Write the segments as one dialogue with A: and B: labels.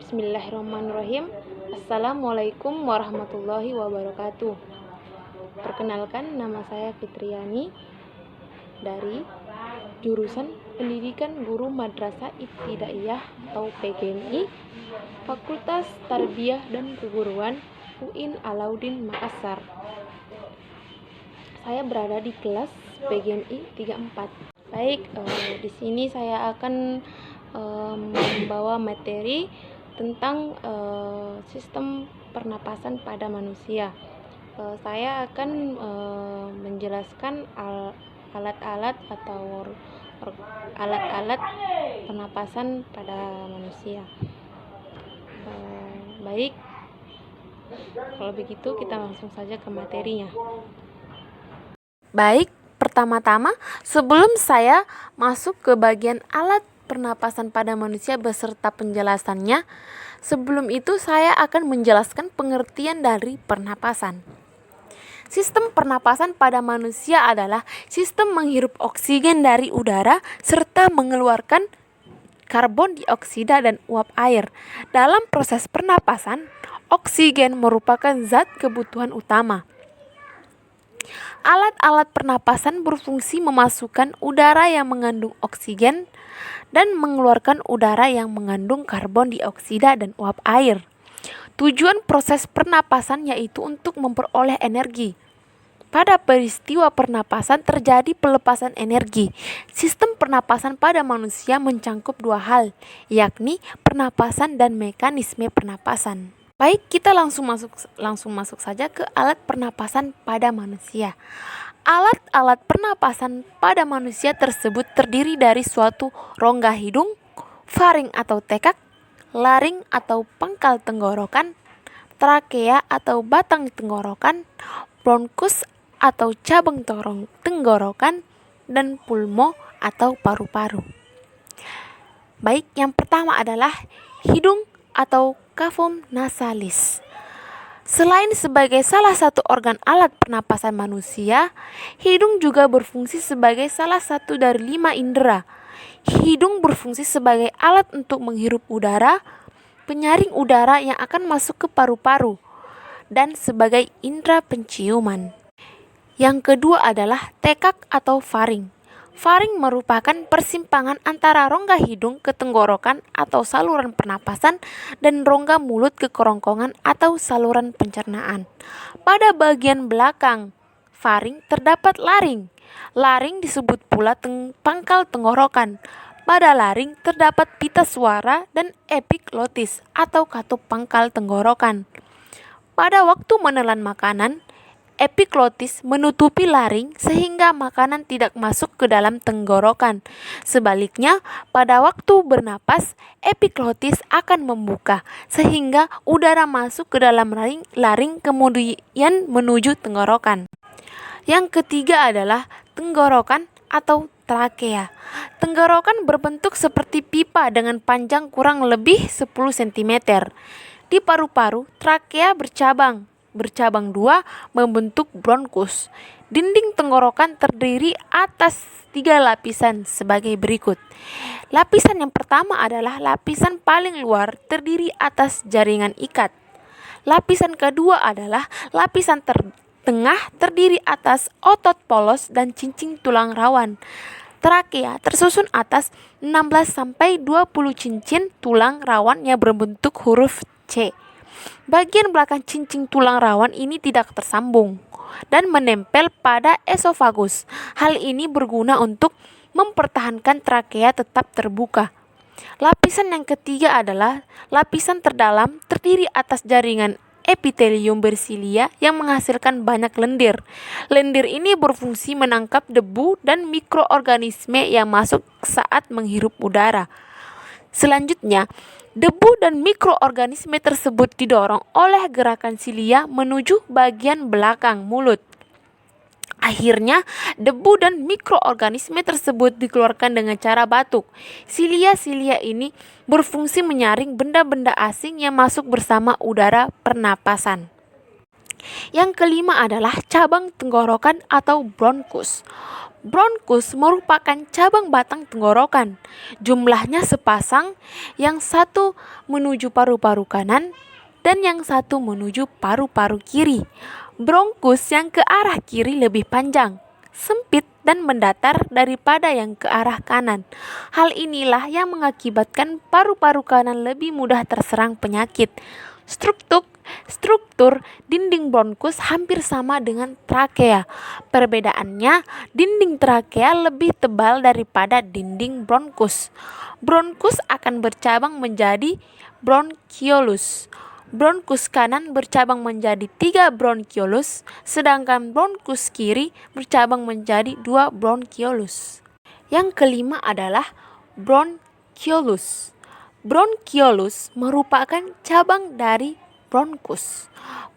A: Bismillahirrahmanirrahim. Assalamualaikum warahmatullahi wabarakatuh. Perkenalkan, nama saya Fitriani dari jurusan Pendidikan Guru Madrasah Ibtidaiyah atau PGMI, Fakultas Tarbiyah dan Keguruan UIN Alauddin Makassar. Saya berada di kelas PGMI 34. Baik, di sini saya akan membawa materi tentang sistem pernapasan pada manusia. Saya akan menjelaskan alat-alat atau alat-alat pernapasan pada manusia. Baik, kalau begitu kita langsung saja ke materinya.
B: Baik, pertama-tama sebelum saya masuk ke bagian alat pernapasan pada manusia beserta penjelasannya, sebelum itu saya akan menjelaskan pengertian dari pernapasan. Sistem pernapasan pada manusia adalah sistem menghirup oksigen dari udara serta mengeluarkan karbon dioksida dan uap air. Dalam proses pernapasan, oksigen merupakan zat kebutuhan utama. Alat-alat pernapasan berfungsi memasukkan udara yang mengandung oksigen dan mengeluarkan udara yang mengandung karbon dioksida dan uap air. Tujuan proses pernapasan yaitu untuk memperoleh energi. Pada peristiwa pernapasan terjadi pelepasan energi. Sistem pernapasan pada manusia mencangkup dua hal, yakni pernapasan dan mekanisme pernapasan. Baik, kita langsung masuk saja ke alat pernapasan pada manusia. Alat-alat pernapasan pada manusia tersebut terdiri dari suatu rongga hidung, faring atau tekak, laring atau pangkal tenggorokan, trakea atau batang tenggorokan, bronkus atau cabang tenggorokan, dan pulmo atau paru-paru. Baik, yang pertama adalah hidung atau cavum nasalis. Selain sebagai salah satu organ alat pernapasan manusia, hidung juga berfungsi sebagai salah satu dari 5 indera. Hidung berfungsi sebagai alat untuk menghirup udara, penyaring udara yang akan masuk ke paru-paru, dan sebagai indera penciuman. Yang kedua adalah tekak atau faring. Faring merupakan persimpangan antara rongga hidung ke tenggorokan atau saluran pernapasan dan rongga mulut ke kerongkongan atau saluran pencernaan. Pada bagian belakang faring terdapat laring. Laring disebut pula pangkal tenggorokan. Pada laring terdapat pita suara dan epiglotis atau katup pangkal tenggorokan. Pada waktu menelan makanan, epiglotis menutupi laring sehingga makanan tidak masuk ke dalam tenggorokan. Sebaliknya, pada waktu bernapas, epiglotis akan membuka sehingga udara masuk ke dalam laring kemudian menuju tenggorokan. Yang ketiga adalah tenggorokan atau trakea. Tenggorokan berbentuk seperti pipa dengan panjang kurang lebih 10 cm. Di paru-paru, trakea bercabang 2 membentuk bronkus. Dinding tenggorokan terdiri atas 3 lapisan sebagai berikut. Lapisan yang pertama adalah lapisan paling luar terdiri atas jaringan ikat. Lapisan kedua adalah lapisan tengah terdiri atas otot polos dan cincin tulang rawan. Trakea tersusun atas 16-20 cincin tulang rawan yang berbentuk huruf C. Bagian belakang cincin tulang rawan ini tidak tersambung dan menempel pada esofagus. Hal ini berguna untuk mempertahankan trakea tetap terbuka. Lapisan yang ketiga adalah lapisan terdalam terdiri atas jaringan epitelium bersilia yang menghasilkan banyak lendir. Lendir ini berfungsi menangkap debu dan mikroorganisme yang masuk saat menghirup udara. Selanjutnya, debu dan mikroorganisme tersebut didorong oleh gerakan silia menuju bagian belakang mulut. Akhirnya, debu dan mikroorganisme tersebut dikeluarkan dengan cara batuk. Silia-silia ini berfungsi menyaring benda-benda asing yang masuk bersama udara pernapasan. Yang kelima adalah cabang tenggorokan atau bronkus. Bronkus merupakan cabang batang tenggorokan. Jumlahnya sepasang, yang satu menuju paru-paru kanan dan yang satu menuju paru-paru kiri. Bronkus yang ke arah kiri lebih panjang, sempit dan mendatar daripada yang ke arah kanan. Hal inilah yang mengakibatkan paru-paru kanan lebih mudah terserang penyakit. Struktur dinding bronkus hampir sama dengan trakea. Perbedaannya, dinding trakea lebih tebal daripada dinding bronkus. Bronkus akan bercabang menjadi bronkiolus. Bronkus kanan bercabang menjadi 3 bronkiolus, sedangkan bronkus kiri bercabang menjadi 2 bronkiolus. Yang kelima adalah bronkiolus. Bronkiolus merupakan cabang dari bronkus.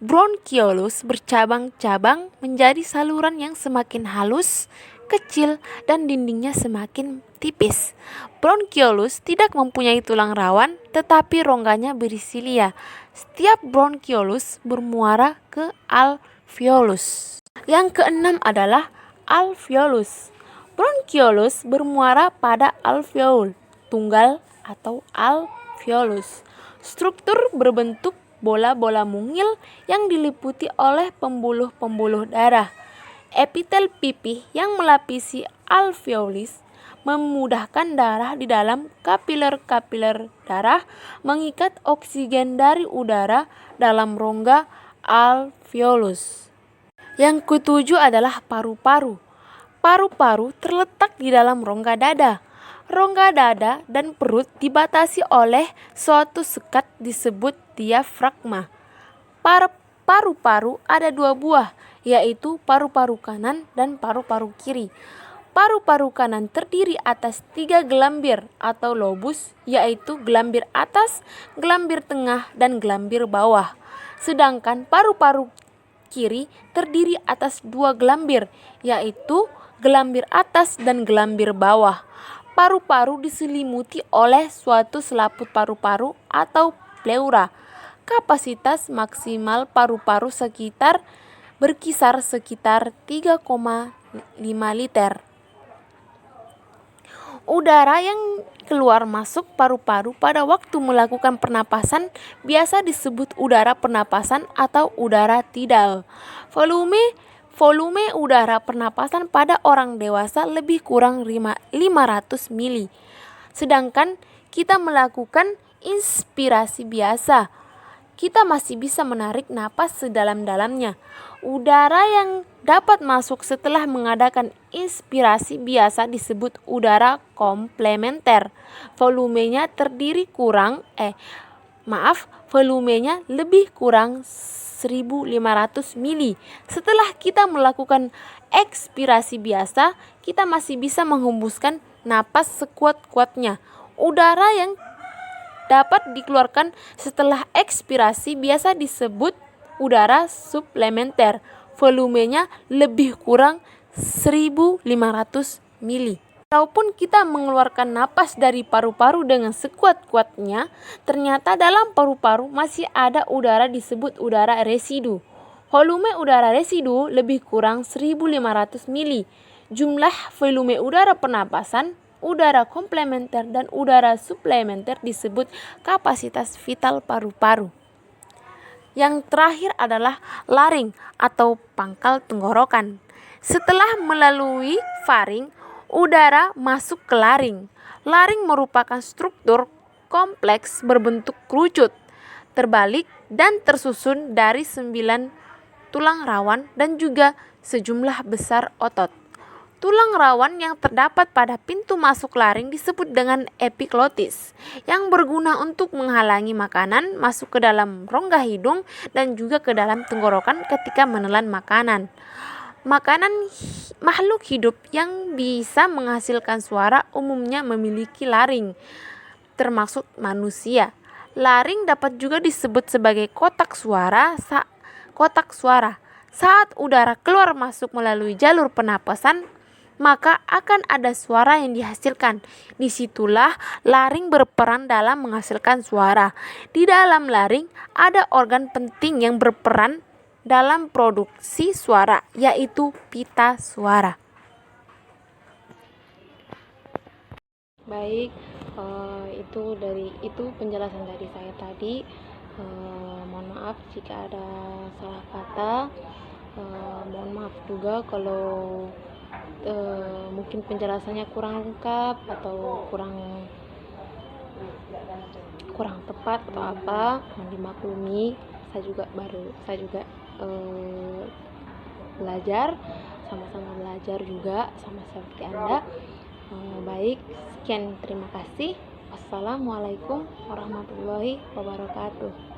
B: Bronkiolus bercabang-cabang menjadi saluran yang semakin halus, kecil, dan dindingnya semakin tipis. Bronkiolus tidak mempunyai tulang rawan, tetapi rongganya berisi lia. Setiap bronkiolus bermuara ke alveolus. Yang keenam adalah alveolus. Bronkiolus bermuara pada alveol tunggal atau alveolus. Struktur berbentuk bola-bola mungil yang diliputi oleh pembuluh-pembuluh darah. Epitel pipih yang melapisi alveolis memudahkan darah di dalam kapiler-kapiler darah mengikat oksigen dari udara dalam rongga alveolus. Yang ketujuh adalah paru-paru. Paru-paru terletak di dalam rongga dada. Rongga dada dan perut dibatasi oleh suatu sekat disebut diafragma. Paru-paru ada 2 buah, yaitu paru-paru kanan dan paru-paru kiri. Paru-paru kanan terdiri atas 3 gelambir atau lobus, yaitu gelambir atas, gelambir tengah, dan gelambir bawah. Sedangkan paru-paru kiri terdiri atas 2 gelambir, yaitu gelambir atas dan gelambir bawah. Paru-paru diselimuti oleh suatu selaput paru-paru atau pleura. Kapasitas maksimal paru-paru berkisar sekitar 3,5 liter. Udara yang keluar masuk paru-paru pada waktu melakukan pernapasan biasa disebut udara pernapasan atau udara tidal. Volume udara pernapasan pada orang dewasa lebih kurang 500 mili. Sedangkan kita melakukan inspirasi biasa, kita masih bisa menarik napas sedalam-dalamnya. Udara yang dapat masuk setelah mengadakan inspirasi biasa disebut udara komplementer. Volumenya lebih kurang 1.500 mili. Setelah kita melakukan ekspirasi biasa, kita masih bisa menghembuskan napas sekuat-kuatnya. Udara yang dapat dikeluarkan setelah ekspirasi biasa disebut udara suplementer. Volumenya lebih kurang 1.500 mili. Walaupun kita mengeluarkan napas dari paru-paru dengan sekuat-kuatnya, ternyata dalam paru-paru masih ada udara disebut udara residu. Volume udara residu lebih kurang 1.500 mili. Jumlah volume udara pernapasan, udara komplementer, dan udara suplementer disebut kapasitas vital paru-paru. Yang terakhir adalah laring atau pangkal tenggorokan. Setelah melalui faring, udara masuk ke laring. Laring merupakan struktur kompleks berbentuk kerucut, terbalik, dan tersusun dari 9 tulang rawan dan juga sejumlah besar otot. Tulang rawan yang terdapat pada pintu masuk laring disebut dengan epiglotis, yang berguna untuk menghalangi makanan masuk ke dalam rongga hidung dan juga ke dalam tenggorokan ketika menelan makanan. Makhluk hidup yang bisa menghasilkan suara umumnya memiliki laring, termasuk manusia. Laring dapat juga disebut sebagai kotak suara. Saat udara keluar masuk melalui jalur pernapasan, maka akan ada suara yang dihasilkan. Disitulah laring berperan dalam menghasilkan suara. Di dalam laring ada organ penting yang berperan dalam produksi suara, yaitu pita suara.
A: Baik, itu penjelasan dari saya tadi. Mohon maaf jika ada salah kata. Mohon maaf juga kalau mungkin penjelasannya kurang lengkap atau kurang tepat atau apa, mohon dimaklumi. Saya juga belajar, sama-sama belajar juga sama seperti Anda. Baik, sekian, terima kasih. Wassalamualaikum warahmatullahi wabarakatuh.